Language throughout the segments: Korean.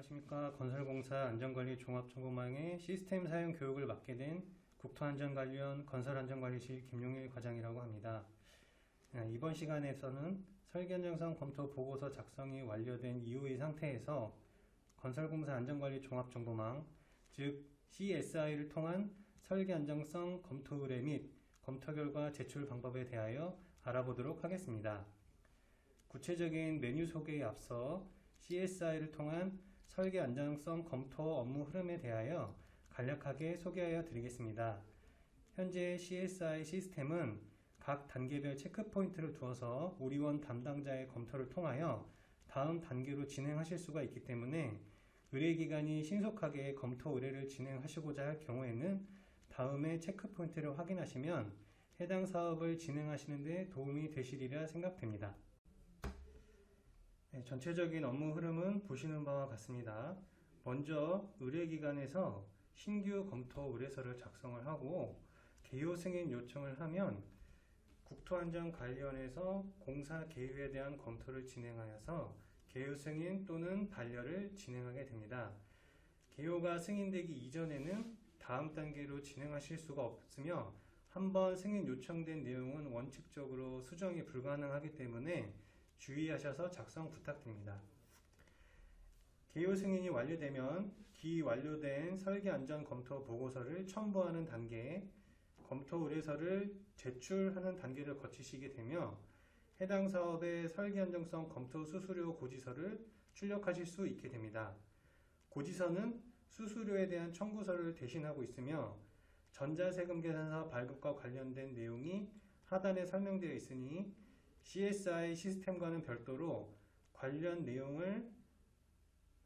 안녕하십니까. 건설공사 안전관리 종합정보망의 시스템 사용 교육을 맡게 된 국토안전관리원 건설안전관리실 김용일 과장이라고 합니다. 이번 시간에서는 설계안정성 검토 보고서 작성이 완료된 이후의 상태에서 건설공사 안전관리 종합정보망, 즉 CSI를 통한 설계안정성 검토 의뢰 및 검토 결과 제출 방법에 대하여 알아보도록 하겠습니다. 구체적인 메뉴 소개에 앞서 CSI를 통한 설계 안정성 검토 업무 흐름에 대하여 간략하게 소개하여 드리겠습니다. 현재 CSI 시스템은 각 단계별 체크포인트를 두어서 우리원 담당자의 검토를 통하여 다음 단계로 진행하실 수가 있기 때문에 의뢰기관이 신속하게 검토 의뢰를 진행하시고자 할 경우에는 다음의 체크포인트를 확인하시면 해당 사업을 진행하시는 데 도움이 되시리라 생각됩니다. 전체적인 업무 흐름은 보시는 바와 같습니다. 먼저 의뢰기관에서 신규 검토 의뢰서를 작성을 하고 개요 승인 요청을 하면 국토안전관리원에서 공사 개요에 대한 검토를 진행하여서 개요 승인 또는 반려를 진행하게 됩니다. 개요가 승인되기 이전에는 다음 단계로 진행하실 수가 없으며 한번 승인 요청된 내용은 원칙적으로 수정이 불가능하기 때문에 주의하셔서 작성 부탁드립니다. 개요 승인이 완료되면 기완료된 설계안전 검토 보고서를 첨부하는 단계, 검토 의뢰서를 제출하는 단계를 거치시게 되며 해당 사업의 설계안정성 검토 수수료 고지서를 출력하실 수 있게 됩니다. 고지서는 수수료에 대한 청구서를 대신하고 있으며 전자세금 계산서 발급과 관련된 내용이 하단에 설명되어 있으니 CSI 시스템과는 별도로 관련 내용을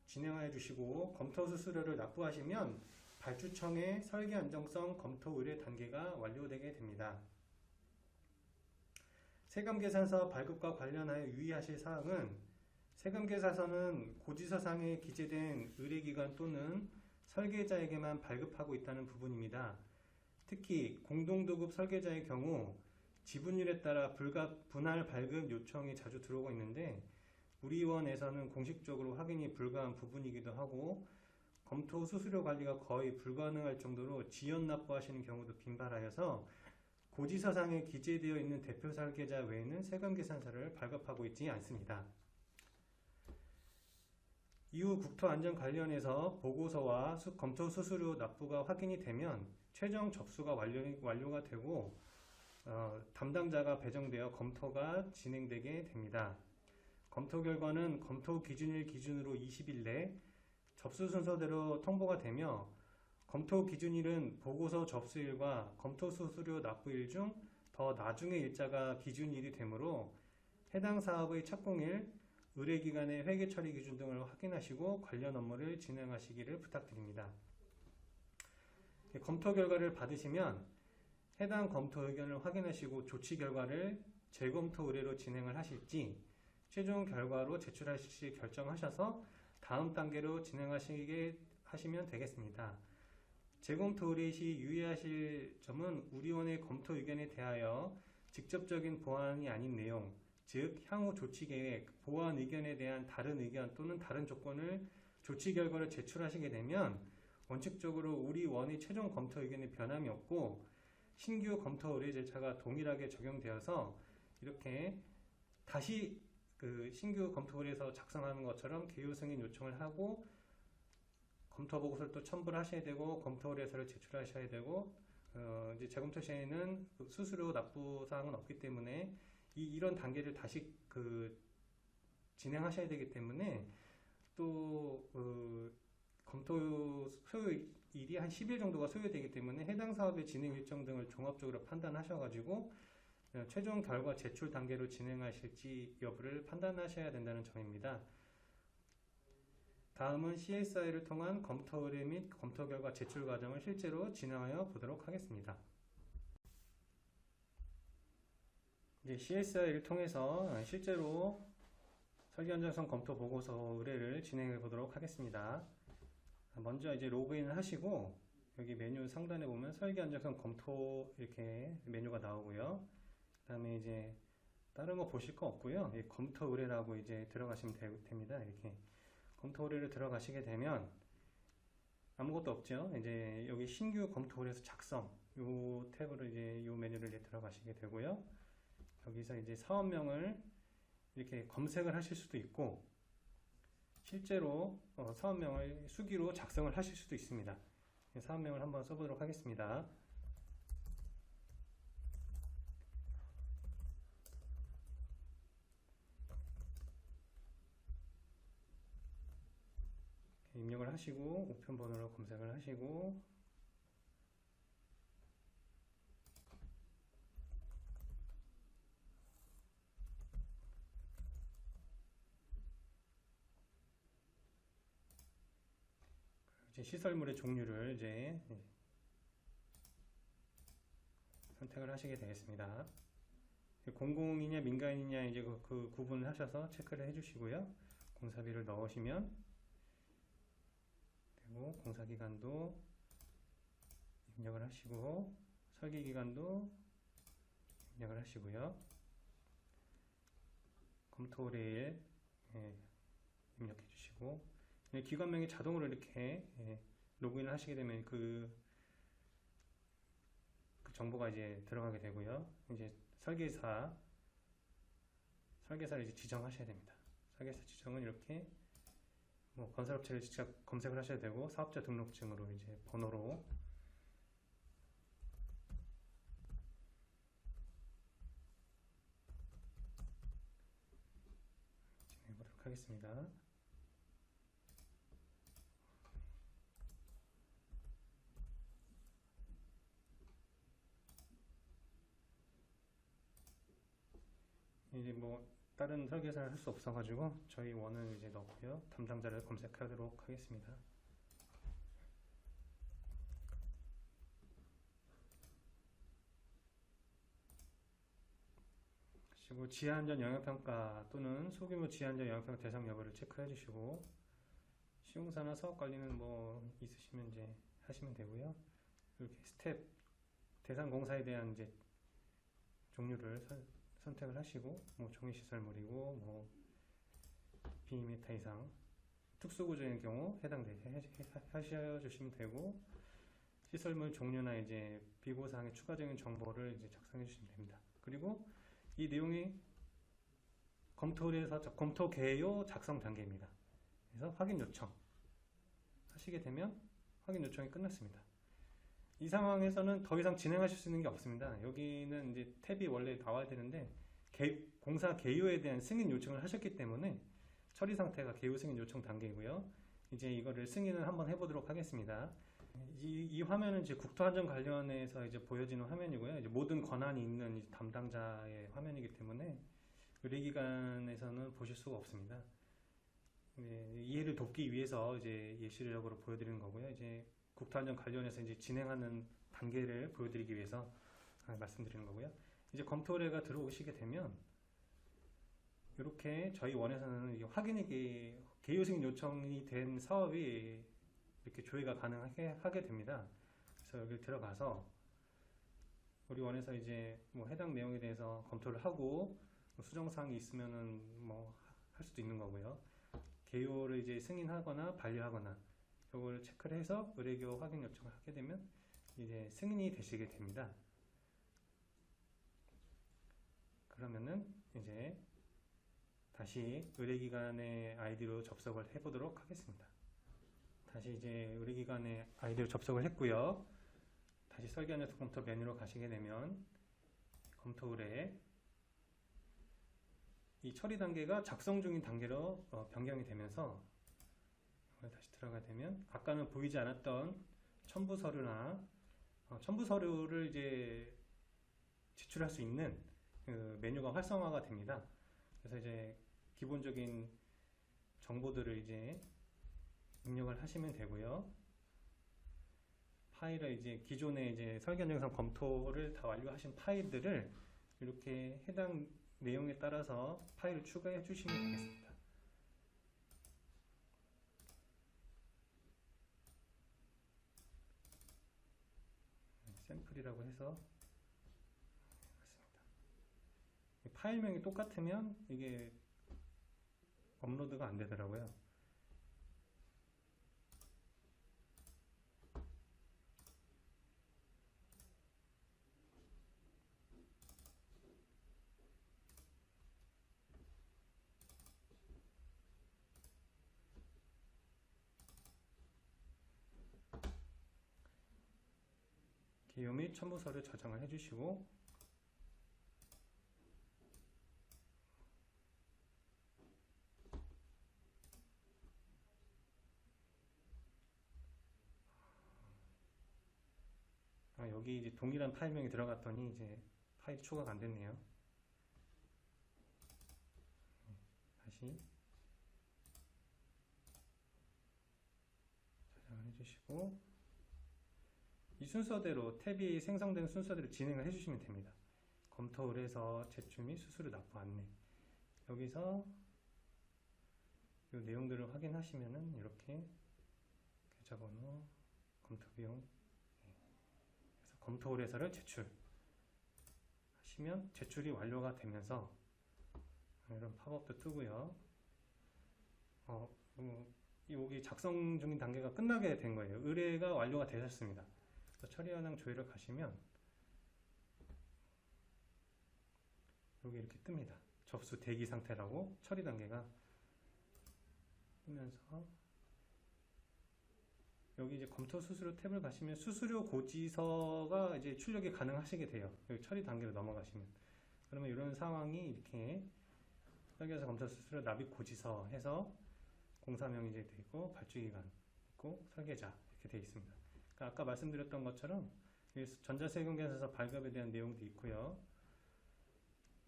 진행하여 주시고 검토 수수료를 납부하시면 발주청의 설계 안정성 검토 의뢰 단계가 완료되게 됩니다. 세금계산서 발급과 관련하여 유의하실 사항은 세금계산서는 고지서상에 기재된 의뢰기관 또는 설계자에게만 발급하고 있다는 부분입니다. 특히 공동도급 설계자의 경우 지분율에 따라 분할 발급 요청이 자주 들어오고 있는데 우리원에서는 공식적으로 확인이 불가한 부분이기도 하고 검토 수수료 관리가 거의 불가능할 정도로 지연 납부하시는 경우도 빈발하여서 고지서상에 기재되어 있는 대표 설계자 외에는 세금계산서를 발급하고 있지 않습니다. 이후 국토안전관리원에서 보고서와 검토 수수료 납부가 확인이 되면 최종 접수가 완료가 되고 담당자가 배정되어 검토가 진행되게 됩니다. 검토 결과는 검토 기준일 기준으로 20일 내 접수 순서대로 통보가 되며 검토 기준일은 보고서 접수일과 검토 수수료 납부일 중 더 나중의 일자가 기준일이 되므로 해당 사업의 착공일, 의뢰기관의 회계 처리 기준 등을 확인하시고 관련 업무를 진행하시기를 부탁드립니다. 검토 결과를 받으시면 해당 검토 의견을 확인하시고 조치 결과를 재검토 의뢰로 진행을 하실지 최종 결과로 제출하실지 결정하셔서 다음 단계로 하시면 되겠습니다. 재검토 의뢰 시 유의하실 점은 우리원의 검토 의견에 대하여 직접적인 보완이 아닌 내용, 즉 향후 조치 계획, 보완 의견에 대한 다른 의견 또는 다른 조건을 조치 결과를 제출하시게 되면 원칙적으로 우리원의 최종 검토 의견에 변함이 없고 신규 검토 의뢰 절차가 동일하게 적용되어서 이렇게 다시 신규 검토 의뢰서 작성하는 것처럼 개요 승인 요청을 하고 검토 보고서를 또 첨부를 하셔야 되고 검토 의뢰서를 제출하셔야 되고 이제 재검토 시에는 수수료 납부 사항은 없기 때문에 이런 단계를 다시 진행하셔야 되기 때문에 또 검토 소요일이 한 10일 정도가 소요되기 때문에 해당 사업의 진행 일정 등을 종합적으로 판단하셔가지고 최종 결과 제출 단계로 진행하실지 여부를 판단하셔야 된다는 점입니다. 다음은 CSI를 통한 검토 의뢰 및 검토 결과 제출 과정을 실제로 진행하여 보도록 하겠습니다. 이제 CSI를 통해서 실제로 설계안정성 검토 보고서 의뢰를 진행해 보도록 하겠습니다. 먼저 이제 로그인을 하시고 여기 메뉴 상단에 보면 설계안정성 검토 이렇게 메뉴가 나오고요. 그 다음에 이제 다른 거 보실 거 없고요. 검토 의뢰라고 이제 들어가시면 됩니다. 이렇게 검토 의뢰를 들어가시게 되면 아무것도 없죠. 이제 여기 신규 검토 의뢰서 작성 요 탭으로 이제 요 메뉴를 이제 들어가시게 되고요. 여기서 이제 사업명을 이렇게 검색을 하실 수도 있고 실제로 사업명을 수기로 작성을 하실 수도 있습니다. 사업명을 한번 써보도록 하겠습니다. 입력을 하시고 우편번호로 검색을 하시고 이제 시설물의 종류를 이제 선택을 하시게 되겠습니다. 공공이냐 민간이냐 이제 그 구분을 하셔서 체크를 해주시고요. 공사비를 넣으시면 되고 공사기간도 입력을 하시고 설계기간도 입력을 하시고요. 검토 의뢰일 입력해 주시고 기관명이 자동으로 이렇게 로그인을 하시게 되면 그 정보가 이제 들어가게 되고요. 이제 설계사를 이제 지정하셔야 됩니다. 설계사 지정은 이렇게 뭐 건설업체를 직접 검색을 하셔야 되고 사업자 등록증으로 이제 번호로 진행해 보도록 하겠습니다. 이제 뭐 다른 설계사를 할 수 없어가지고 저희 원을 이제 넣고요. 담당자를 검색하도록 하겠습니다. 그리고 지하안전 영향평가 또는 소규모 지하안전 영향평가 대상 여부를 체크해 주시고 시공사나 사업관리는 뭐 있으시면 이제 하시면 되고요. 이렇게 스텝 대상 공사에 대한 이제 종류를 선택을 하시고 뭐 종이시설물이고 뭐 B2m 이상 특수구조인 경우 하셔주시면 되고 시설물 종류나 이제 비고사항의 추가적인 정보를 이제 작성해 주시면 됩니다. 그리고 이 내용이 검토에서 검토 개요 작성 단계입니다. 그래서 확인 요청 하시게 되면 확인 요청이 끝났습니다. 이 상황에서는 더 이상 진행하실 수 있는 게 없습니다. 여기는 이제 탭이 원래 나와야 되는데 공사 개요에 대한 승인 요청을 하셨기 때문에 처리 상태가 개요 승인 요청 단계이고요. 이제 이거를 승인을 한번 해보도록 하겠습니다. 이 화면은 이제 국토안전 관련해서 이제 보여지는 화면이고요. 이제 모든 권한이 있는 이제 담당자의 화면이기 때문에 의뢰기관에서는 보실 수가 없습니다. 이해를 돕기 위해서 이제 예시적으로 보여드리는 거고요. 이제 국토안전 관련해서 이제 진행하는 단계를 보여드리기 위해서 말씀드리는 거고요. 이제 검토 의뢰가 들어오시게 되면 이렇게 저희 원에서는 확인이 개요 승인 요청이 된 사업이 이렇게 조회가 가능하게 하게 됩니다. 그래서 여기 들어가서 우리 원에서 이제 뭐 해당 내용에 대해서 검토를 하고 뭐 수정사항이 있으면은 뭐 할 수도 있는 거고요. 개요를 이제 승인하거나 반려하거나 이걸 체크를 해서 의뢰개요 확인 요청을 하게 되면 이제 승인이 되시게 됩니다. 그러면은 이제 다시 의뢰기관의 아이디로 접속을 해보도록 하겠습니다. 다시 이제 의뢰기관의 아이디로 접속을 했고요. 다시 설계안전 검토 메뉴로 가시게 되면 검토 의뢰 이 처리 단계가 작성 중인 단계로 변경이 되면서 다시 들어가게 되면 아까는 보이지 않았던 첨부 서류나 첨부 서류를 이제 제출할 수 있는 그 메뉴가 활성화가 됩니다. 그래서 이제 기본적인 정보들을 이제 입력을 하시면 되고요. 파일을 이제 기존의 이제 설계 영상 검토를 다 완료하신 파일들을 이렇게 해당 내용에 따라서 파일을 추가해 주시면 되겠습니다. 샘플이라고 해서 파일명이 똑같으면 이게 업로드가 안 되더라고요. 개요 및 첨부서를 저장을 해주시고, 여기 이제 동일한 파일명이 들어갔더니 이제 파일이 추가가 안 됐네요. 다시 저장을 해주시고, 이 순서대로 탭이 생성된 순서대로 진행을 해주시면 됩니다. 검토 의뢰서 제출 및 수수료 납부 안내. 여기서 이 내용들을 확인하시면은 이렇게 계좌번호, 검토 비용, 그래서 검토 의뢰서를 제출하시면 제출이 완료가 되면서 이런 팝업도 뜨고요. 여기 작성 중인 단계가 끝나게 된 거예요. 의뢰가 완료가 되셨습니다. 그래서 처리 현황 조회를 가시면 여기 이렇게 뜹니다. 접수 대기 상태라고 처리 단계가 뜨면서 여기 이제 검토 수수료 탭을 가시면 수수료 고지서가 이제 출력이 가능하시게 돼요. 여기 처리 단계로 넘어가시면. 그러면 이런 상황이 이렇게 설계사 검토 수수료 납입 고지서 해서 공사명이 이제 되고 발주기간 있고 설계자 이렇게 되어 있습니다. 그러니까 아까 말씀드렸던 것처럼 전자세금계산서 발급에 대한 내용도 있고요.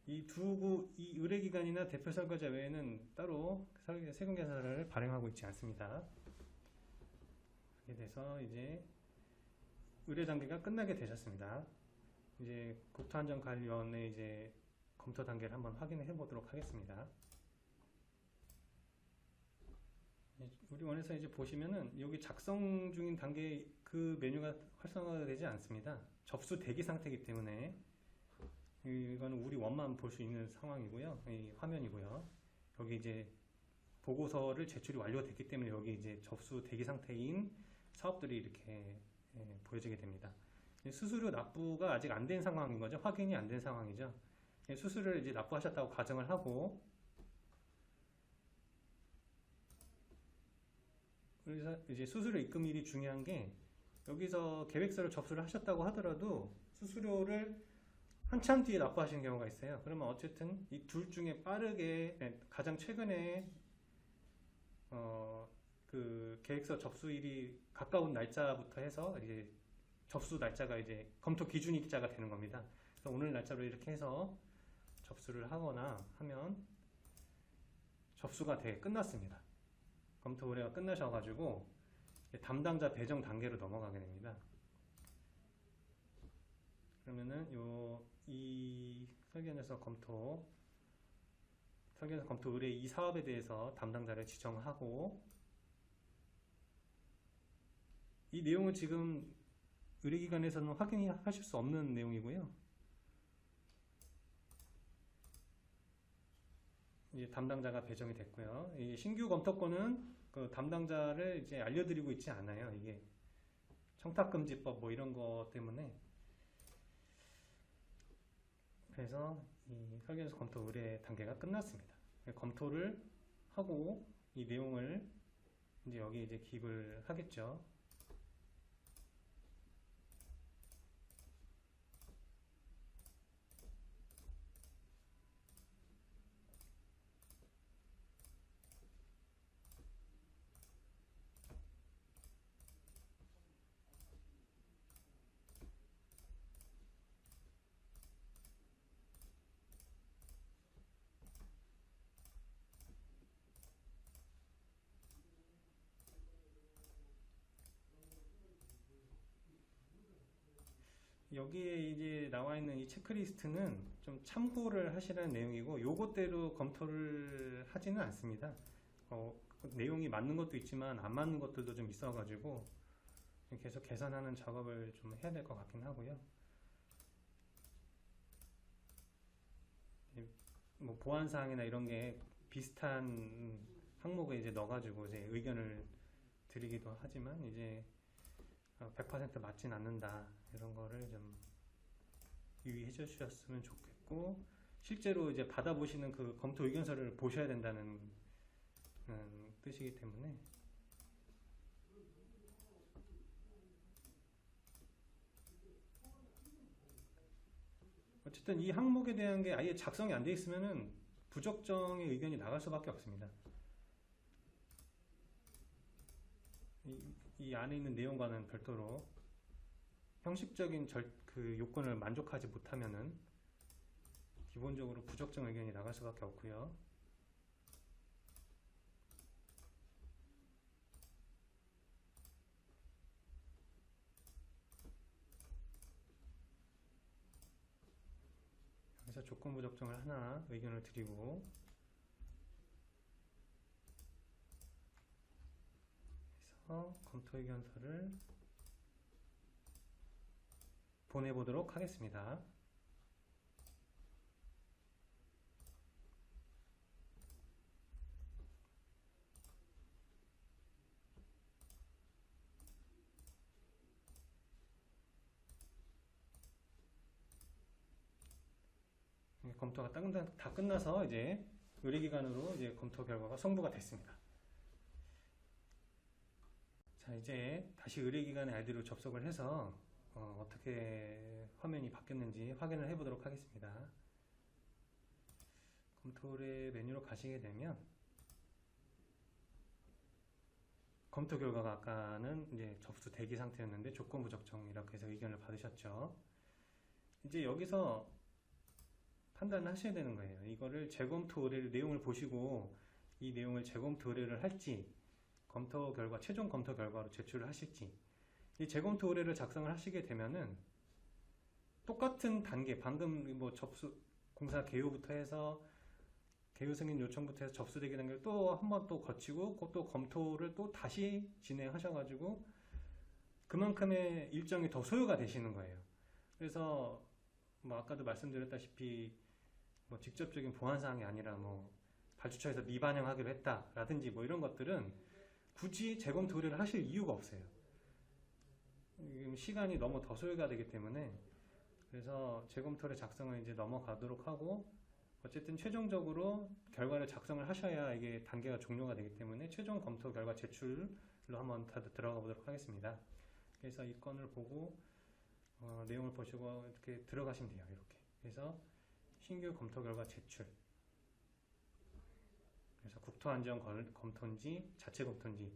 이 의뢰기간이나 대표 설계자 외에는 따로 세금계산서를 발행하고 있지 않습니다. 이렇게 돼서 이제 의뢰 단계가 끝나게 되셨습니다. 이제 국토안전관리원의 이제 검토 단계를 한번 확인해 보도록 하겠습니다. 우리 원에서 이제 보시면은 여기 작성 중인 단계 그 메뉴가 활성화가 되지 않습니다. 접수 대기 상태이기 때문에 이거는 우리 원만 볼 수 있는 상황이고요. 이 화면이고요. 여기 이제 보고서를 제출이 완료됐기 때문에 여기 이제 접수 대기 상태인 사업들이 이렇게 보여지게 됩니다. 수수료 납부가 아직 안 된 상황인 거죠. 확인이 안 된 상황이죠. 수수료를 이제 납부하셨다고 가정을 하고, 그래서 이제 수수료 입금일이 중요한 게 여기서 계획서를 접수를 하셨다고 하더라도 수수료를 한참 뒤에 납부하시는 경우가 있어요. 그러면 어쨌든 이 둘 중에 빠르게 가장 최근에 그 계획서 접수일이 가까운 날짜부터 해서 이제 접수 날짜가 이제 검토 기준일자가 되는 겁니다. 그래서 오늘 날짜로 이렇게 해서 접수를 하거나 하면 접수가 끝났습니다. 검토 의뢰가 끝나셔가지고 담당자 배정 단계로 넘어가게 됩니다. 그러면은 이 설계에서 검토 의뢰 이 사업에 대해서 담당자를 지정하고, 이 내용은 지금 의뢰기관에서는 확인하실 수 없는 내용이고요. 이제 담당자가 배정이 됐고요. 이 신규 검토권은 그 담당자를 이제 알려드리고 있지 않아요. 이게 청탁금지법 뭐 이런 거 때문에. 그래서 이 설계에서 검토 의뢰 단계가 끝났습니다. 검토를 하고 이 내용을 이제 여기 이제 기입을 하겠죠. 여기에 이제 나와 있는 이 체크리스트는 좀 참고를 하시라는 내용이고, 요것대로 검토를 하지는 않습니다. 그 내용이 맞는 것도 있지만 안 맞는 것들도 좀 있어가지고 계속 개선하는 작업을 좀 해야 될 것 같긴 하고요. 뭐 보안사항이나 이런 게 비슷한 항목에 이제 넣어가지고 이제 의견을 드리기도 하지만 이제 100% 맞진 않는다, 이런 거를 좀 유의해 주셨으면 좋겠고, 실제로 이제 받아보시는 그 검토 의견서를 보셔야 된다는 뜻이기 때문에 어쨌든 이 항목에 대한 게 아예 작성이 안 돼 있으면은 부적정의 의견이 나갈 수밖에 없습니다. 이 안에 있는 내용과는 별도로 형식적인 그 요건을 만족하지 못하면은 기본적으로 부적정 의견이 나갈 수밖에 없고요. 그래서 조건 부적정을 하나 의견을 드리고, 그래서 검토 의견서를 보내보도록 하겠습니다. 검토가 다 끝나서 이제 의뢰기관으로 이제 검토 결과가 송부가 됐습니다. 자, 이제 다시 의뢰기관의 아이디로 접속을 해서 어떻게 화면이 바뀌었는지 확인을 해보도록 하겠습니다. 검토 의뢰 메뉴로 가시게 되면 검토 결과가 아까는 이제 접수 대기 상태였는데 조건 부적정이라고 해서 의견을 받으셨죠. 이제 여기서 판단을 하셔야 되는 거예요. 이거를 재검토 의뢰를 내용을 보시고 이 내용을 재검토 의뢰를 할지 검토 결과 최종 검토 결과로 제출을 하실지, 이 재검토 의뢰를 작성을 하시게 되면은 똑같은 단계, 방금 뭐 접수 공사 개요부터 해서 개요 승인 요청부터 해서 접수 대기 단계를 또 한 번 또 거치고 또 검토를 또 다시 진행하셔가지고 그만큼의 일정이 더 소요가 되시는 거예요. 그래서 뭐 아까도 말씀드렸다시피 뭐 직접적인 보완 사항이 아니라 뭐 발주처에서 미반영하기로 했다라든지 뭐 이런 것들은 굳이 재검토 의뢰를 하실 이유가 없어요. 시간이 너무 더 소요가 되기 때문에. 그래서 재검토를 작성을 이제 넘어가도록 하고, 어쨌든 최종적으로 결과를 작성을 하셔야 이게 단계가 종료가 되기 때문에 최종 검토 결과 제출로 한번 들어가 보도록 하겠습니다. 그래서 이 건을 보고 내용을 보시고 이렇게 들어가시면 돼요. 이렇게. 그래서 신규 검토 결과 제출. 그래서 국토안전 검토인지 자체 검토인지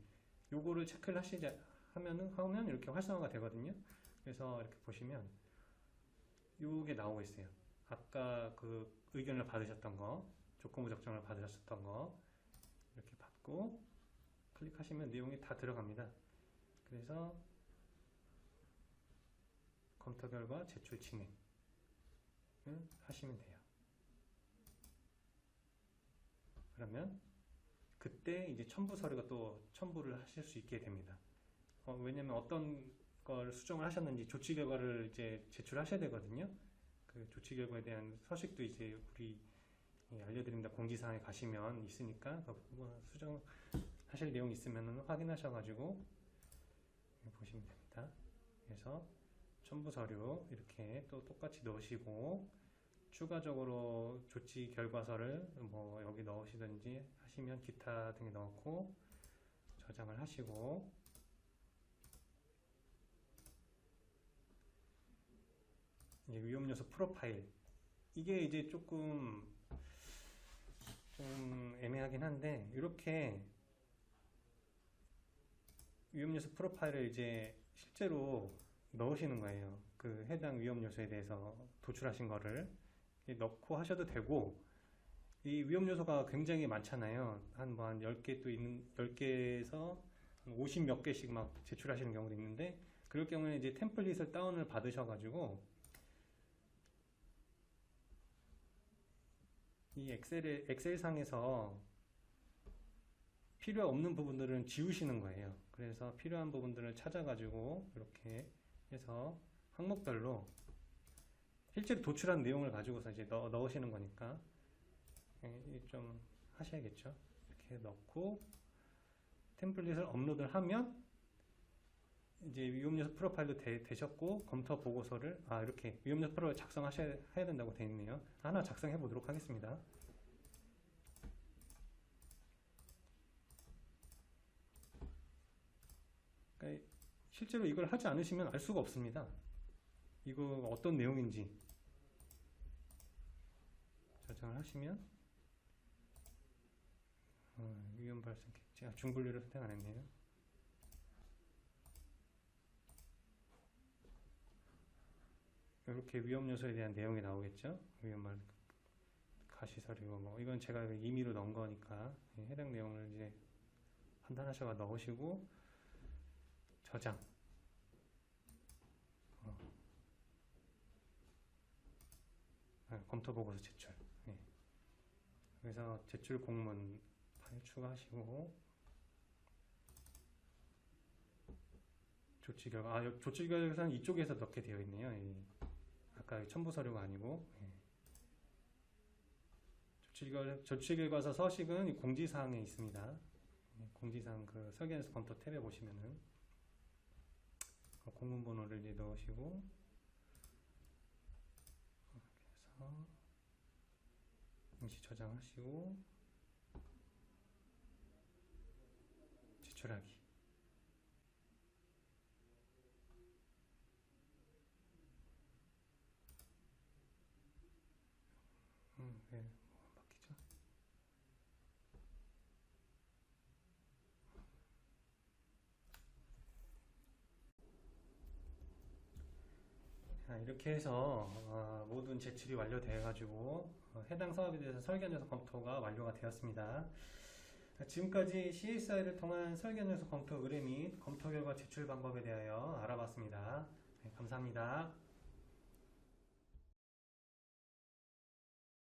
요거를 체크를 하면 이렇게 활성화가 되거든요. 그래서 이렇게 보시면 요게 나오고 있어요. 아까 그 의견을 받으셨던 거, 조건 부적정을 받으셨던 거 이렇게 받고 클릭하시면 내용이 다 들어갑니다. 그래서 검토 결과 제출 진행을 하시면 돼요. 그러면 그때 이제 첨부 서류가 또 첨부를 하실 수 있게 됩니다. 왜냐면 어떤 걸 수정을 하셨는지 조치 결과를 이제 제출하셔야 되거든요. 그 조치 결과에 대한 서식도 이제 우리 알려드립니다. 공지사항에 가시면 있으니까 그 수정하실 내용이 있으면 확인하셔가지고 보시면 됩니다. 그래서 첨부 서류 이렇게 또 똑같이 넣으시고, 추가적으로 조치 결과서를 뭐 여기 넣으시든지 하시면 기타 등에 넣고 저장을 하시고, 이제 위험요소 프로파일, 이게 이제 조금 좀 애매하긴 한데 이렇게 위험요소 프로파일을 이제 실제로 넣으시는 거예요. 그 해당 위험요소에 대해서 도출하신 거를 넣고 하셔도 되고, 이 위험요소가 굉장히 많잖아요. 한 10개 또 있는, 10개에서 50 몇 개씩 막 제출하시는 경우도 있는데, 그럴 경우에는 이제 템플릿을 다운을 받으셔가지고 이 엑셀상에서 필요 없는 부분들은 지우시는 거예요. 그래서 필요한 부분들을 찾아가지고 이렇게 해서 항목별로 실제로 도출한 내용을 가지고서 이제 넣으시는 거니까 좀 하셔야겠죠. 이렇게 넣고 템플릿을 업로드를 하면 이제 위험요소 프로파일도 되셨고, 검토 보고서를 이렇게 위험요소 프로를 작성하셔야 된다고 되어 있네요. 하나 작성해 보도록 하겠습니다. 그러니까 실제로 이걸 하지 않으시면 알 수가 없습니다. 이거 어떤 내용인지. 저장을 하시면 위험 발생 제가 중분류를 선택 안 했네요. 이렇게 위험 요소에 대한 내용이 나오겠죠. 위험 가시서류 뭐 이건 제가 임의로 넣은 거니까 해당 내용을 이제 판단하셔서 넣으시고 저장. 검토 보고서 제출. 그래서 제출 공문 파일 추가하시고 조치 결과 조치 결과는 이쪽에서 넣게 되어 있네요. 아까 첨부 서류가 아니고 조치 결과서 서식은 공지사항에 있습니다. 공지사항 그 설계에서 검토 탭에 보시면은 공문 번호를 이제 넣으시고 이렇게 해서 임시 저장하시고 제출하기. 네, 뭐가 바뀌죠? 이렇게 해서 모든 제출이 완료되어가지고 해당 사업에 대해서 설계 연수 검토가 완료가 되었습니다. 지금까지 CSI를 통한 설계 연수 검토 의뢰 및 검토 결과 제출 방법에 대하여 알아봤습니다. 네, 감사합니다.